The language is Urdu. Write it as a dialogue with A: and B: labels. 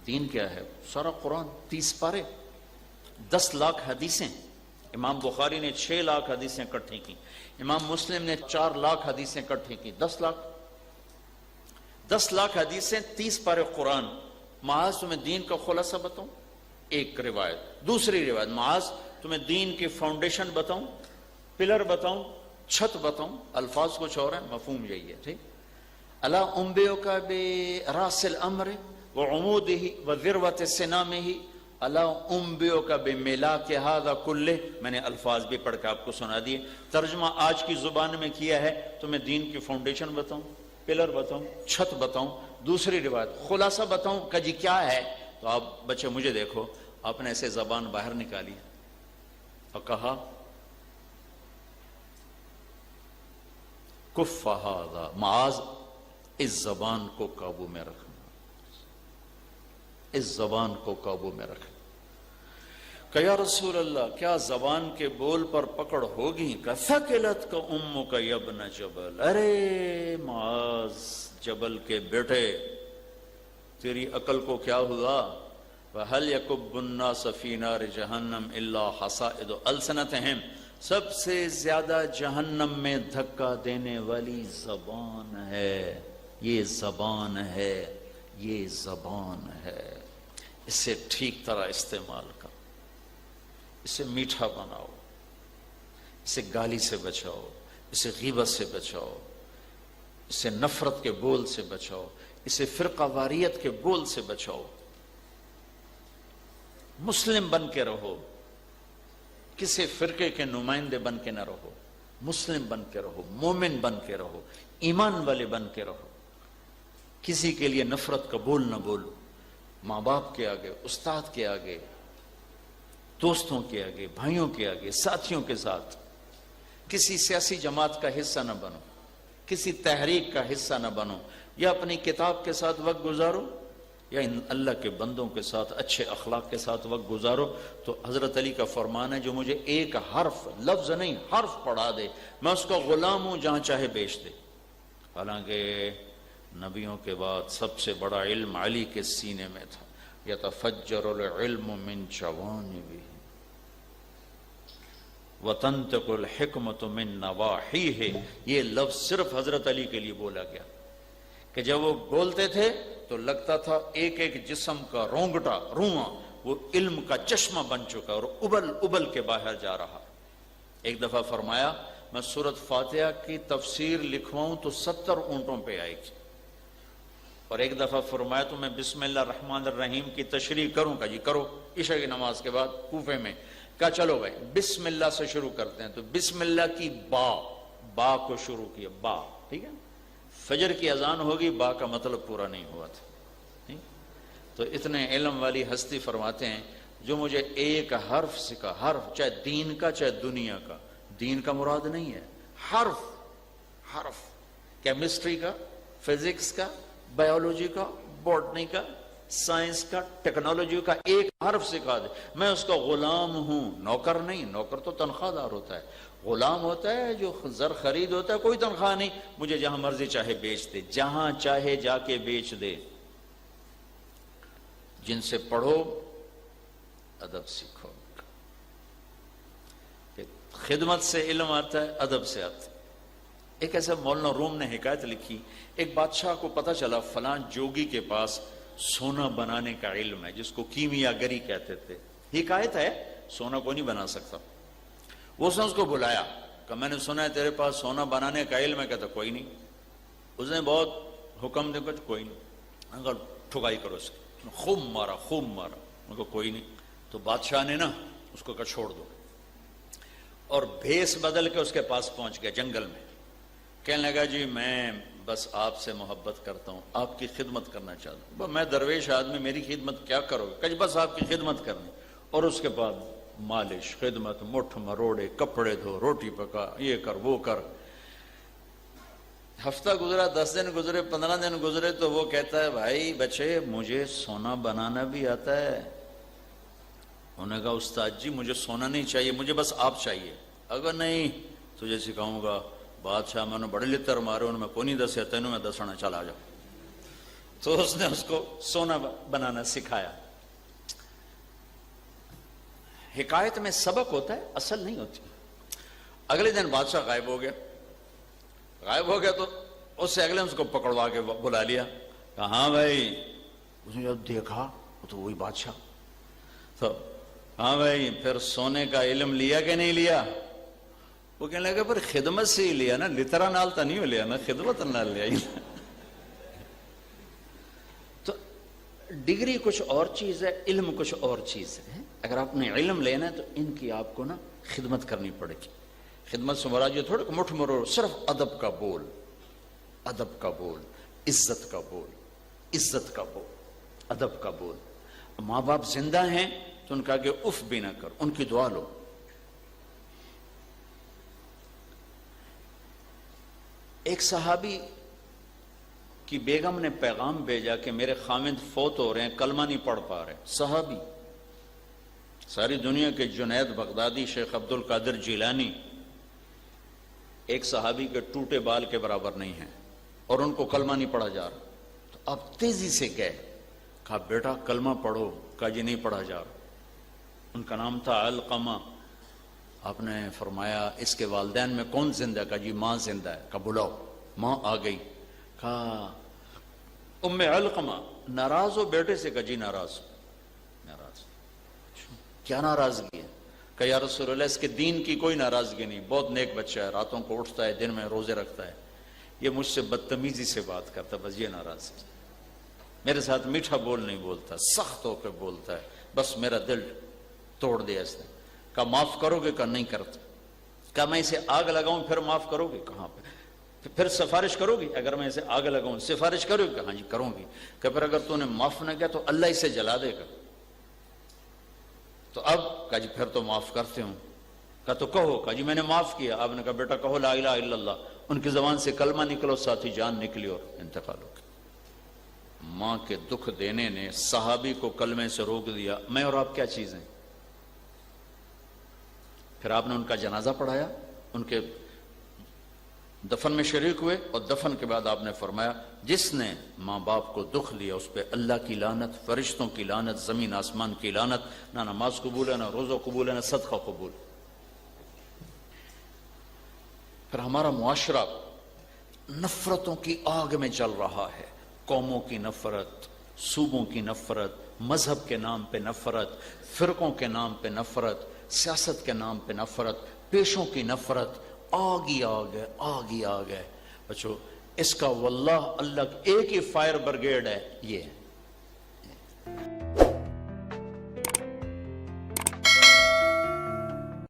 A: دین کیا ہے؟ سارا قرآن، 30 پارے، 10 لاکھ حدیثیں. امام بخاری نے 6 لاکھ حدیثیں اکٹھی کی، امام مسلم نے 4 لاکھ حدیثیں اکٹھی کی. 10 لاکھ حدیثیں، 30 پارے قرآن. معاذ تمہیں دین کا خلاصہ بتاؤں، ایک روایت. دوسری روایت، معاذ تمہیں دین کی فاؤنڈیشن بتاؤں، پلر بتاؤں، چھت بتاؤں. الفاظ کچھ اور ہیں، مفہوم یہی ہے. ٹھیک. الا انبئک براس الامر وعمودہ وذروۃ سنامہ الا انبئک بملاک ھذا کلہ. میں نے الفاظ بھی پڑھ کے آپ کو سنا دیے. ترجمہ آج کی زبان میں کیا ہے، تمہیں دین کی فاؤنڈیشن بتاؤں، پلر بتاؤں، چھت بتاؤں. دوسری روایت خلاصہ بتاؤں کہ جی کیا ہے. تو آپ بچے مجھے دیکھو، آپ نے ایسے زبان باہر نکالی اور کہا کف ھذا. معاذ اس زبان کو قابو میں رکھنا، اس زبان کو قابو میں رکھنا. کہ یا رسول اللہ کیا زبان کے بول پر پکڑ ہوگی؟ کہ ثقلت کا امک یا ابن جبل. ارے معاذ جبل کے بیٹے، تیری عقل کو کیا ہوا؟ وَهَلْ يَكُبُّ النَّاسَ فِي نَارِ جَهَنَّمْ إِلَّا حَصَائِدُ أَلْسِنَتِهِمْ. سب سے زیادہ جہنم میں دھکا دینے والی زبان ہے، یہ زبان ہے، یہ زبان ہے. اسے ٹھیک طرح استعمال کر، اسے میٹھا بناؤ، اسے گالی سے بچاؤ، اسے غیبت سے بچاؤ، اسے نفرت کے بول سے بچاؤ، اسے فرقہ واریت کے بول سے بچاؤ. مسلم بن کے رہو، کسی فرقے کے نمائندے بن کے نہ رہو. مسلم بن کے رہو، مومن بن کے رہو، ایمان والے بن کے رہو. کسی کے لیے نفرت کا بول نہ بولو. ماں باپ کے آگے، استاد کے آگے، دوستوں کے آگے، بھائیوں کے آگے، ساتھیوں کے ساتھ. کسی سیاسی جماعت کا حصہ نہ بنو، کسی تحریک کا حصہ نہ بنو. یا اپنی کتاب کے ساتھ وقت گزارو، یا ان اللہ کے بندوں کے ساتھ اچھے اخلاق کے ساتھ وقت گزارو. تو حضرت علی کا فرمان ہے، جو مجھے ایک حرف، لفظ نہیں حرف پڑھا دے، میں اس کا غلام ہوں، جہاں چاہے بیچ دے. حالانکہ نبیوں کے بعد سب سے بڑا علم علی کے سینے میں تھا. یتفجر العلم من جوانبہ وتنطق الحکمت من نواحیہ. یہ لفظ صرف حضرت علی کے لیے بولا گیا کہ جب وہ بولتے تھے تو لگتا تھا ایک ایک جسم کا رونگٹا، رواں وہ علم کا چشمہ بن چکا اور ابل ابل کے باہر جا رہا. ایک دفعہ فرمایا میں سورۃ فاتحہ کی تفسیر لکھواؤں تو 70 اونٹوں پہ آئے گی. اور ایک دفعہ فرمایا تو میں بسم اللہ الرحمن الرحیم کی تشریح کروں کا جی کرو. عشاء کی نماز کے بعد کوفے میں کہا چلو بھائی بسم اللہ سے شروع کرتے ہیں. تو بسم اللہ کی با کو شروع کیا، با. ٹھیک ہے، فجر کی اذان ہوگی، با کا مطلب پورا نہیں ہوا تھا. تو اتنے علم والی ہستی فرماتے ہیں جو مجھے ایک حرف سکھا، حرف چاہے دین کا چاہے دنیا کا. دین کا مراد نہیں ہے، حرف کیمسٹری کا، فزکس کا، بایولوجی کا، بوٹنی کا، سائنس کا، ٹیکنالوجی کا ایک حرف سکھا دے، میں اس کا غلام ہوں. نوکر نہیں، نوکر تو تنخواہ دار ہوتا ہے. غلام ہوتا ہے جو زر خرید ہوتا ہے، کوئی تنخواہ نہیں، مجھے جہاں مرضی چاہے بیچ دے، جہاں چاہے جا کے بیچ دے. جن سے پڑھو ادب سیکھو. خدمت سے علم آتا ہے، ادب سے آتا ہے. ایک ایسا مولانا روم نے حکایت لکھی، ایک بادشاہ کو پتہ چلا فلاں جوگی کے پاس سونا بنانے کا علم ہے، جس کو کیمیا گری کہتے تھے. حکایت ہے، سونا کو نہیں بنا سکتا. اس نے اس کو بلایا کہ میں نے سنا ہے تیرے پاس سونا بنانے کا علم ہے. کہتا کوئی نہیں. اس نے بہت حکم دے کر کوئی نہیں. اگر ٹھکائی کرو اس کی. خوب مارا. ان کو کوئی نہیں. تو بادشاہ نے نا اس کو کہا چھوڑ دو، اور بھیس بدل کے اس کے پاس پہنچ گیا جنگل میں. کہنے لگا جی میں بس آپ سے محبت کرتا ہوں، آپ کی خدمت کرنا چاہتا ہوں. میں درویش آدمی، میری خدمت کیا کرو گے؟ کہ بس آپ کی خدمت کرنی. اور اس کے بعد مالش، خدمت، مٹھ مروڑے، کپڑے دھو، روٹی پکا، یہ کر وہ کر. ہفتہ گزرا، 10 دن گزرے، 15 دن گزرے، تو وہ کہتا ہے بھائی بچے مجھے سونا بنانا بھی آتا ہے. انہوں نے کہا استاد جی مجھے سونا نہیں چاہیے، مجھے بس آپ چاہیے. اگر نہیں تجھے سکھاؤں گا. بادشاہ میں نے بڑے لتر مارے، انہوں نے کوئی نہیں دسیا، تینوں میں دسنا، چلا جاؤ. تو اس نے اس کو سونا بنانا سکھایا۔ حکایت میں سبق ہوتا ہے، اصل نہیں ہوتی۔ اگلے دن بادشاہ غائب ہو گیا تو اس سے اگلے اس کو پکڑوا کے بلا لیا، کہا ہاں بھائی، اس نے جب دیکھا تو وہی بادشاہ، تو ہاں بھائی پھر سونے کا علم لیا کہ نہیں لیا؟ وہ کہنے لگا پر خدمت سے ہی لیا نا، لترا نال تو نہیں لیا نا، خدمت نال لیا۔ تو ڈگری کچھ اور چیز ہے، علم کچھ اور چیز ہے۔ اگر آپ نے علم لینا ہے تو ان کی آپ کو نا خدمت کرنی پڑے گی۔ خدمت سے مراد یہ تھوڑا کہ مٹھ مرو، صرف ادب کا بول، ادب کا بول، عزت کا بول، عزت کا بول، ادب کا بول۔ ماں باپ زندہ ہیں تو ان کا کہ اف بھی نہ کر، ان کی دعا لو۔ ایک صحابی کی بیگم نے پیغام بھیجا کہ میرے خامند فوت ہو رہے ہیں، کلمہ نہیں پڑھ پا رہے۔ صحابی، ساری دنیا کے جنید بغدادی، شیخ عبد القادر جیلانی ایک صحابی کے ٹوٹے بال کے برابر نہیں ہیں، اور ان کو کلمہ نہیں پڑھا جا رہا۔ تو اب تیزی سے گئے، کہا بیٹا کلمہ پڑھو، کہا جی نہیں پڑھا جا رہا۔ ان کا نام تھا علقمہ۔ آپ نے فرمایا اس کے والدین میں کون زندہ ہے؟ کہا جی ماں زندہ ہے۔ کہا بلاؤ۔ ماں آ گئی، کہا ام علقمہ ناراض ہو بیٹے سے؟ کہا جی ناراض ہو۔ ناراض کیا ناراضگی ہے؟ کہ یا رسول اللہ اس کے دین کی کوئی ناراضگی نہیں، بہت نیک بچہ ہے، راتوں کو اٹھتا ہے، دن میں روزے رکھتا ہے، یہ مجھ سے بدتمیزی سے بات کرتا، بس یہ ناراضگی، میرے ساتھ میٹھا بول نہیں بولتا، سخت ہو کے بولتا ہے، بس میرا دل توڑ دیا اس نے۔ کہا معاف کرو گے؟ کہا نہیں کرتا۔ کہا میں اسے آگ لگاؤں پھر معاف کرو گے؟ کہاں پھر سفارش کرو گی؟ اگر میں اسے آگ لگاؤں سفارش کرو گی؟ کہا جی کروں گی۔ کہ پھر اگر تو نے معاف نہ کیا تو اللہ اسے جلا دے گا۔ تو اب کہا جی پھر تو معاف کرتے ہوں۔ کہا تو کہو۔ کہا جی میں نے معاف کیا۔ آپ نے کہا بیٹا کہو لا الہ الا اللہ۔ ان کی زبان سے کلمہ نکلو، ساتھی جان نکلی اور انتقال ہو گیا۔ ماں کے دکھ دینے نے صحابی کو کلمے سے روک دیا۔ میں اور آپ کیا چیز ہیں؟ پھر آپ نے ان کا جنازہ پڑھایا، ان کے دفن میں شریک ہوئے، اور دفن کے بعد آپ نے فرمایا جس نے ماں باپ کو دکھ دیا اس پہ اللہ کی لعنت، فرشتوں کی لعنت، زمین آسمان کی لعنت، نہ نماز قبول ہے، نہ روزہ قبول ہے، نہ صدقہ قبول۔ پھر ہمارا معاشرہ نفرتوں کی آگ میں جل رہا ہے، قوموں کی نفرت، صوبوں کی نفرت، مذہب کے نام پہ نفرت، فرقوں کے نام پہ نفرت، سیاست کے نام پہ نفرت، پیشوں کی نفرت، آگ ہی آگ ہے، آگ ہی آگ ہے۔ بچو اس کا واللہ اللہ ایک ہی فائر بریگیڈ ہے، یہ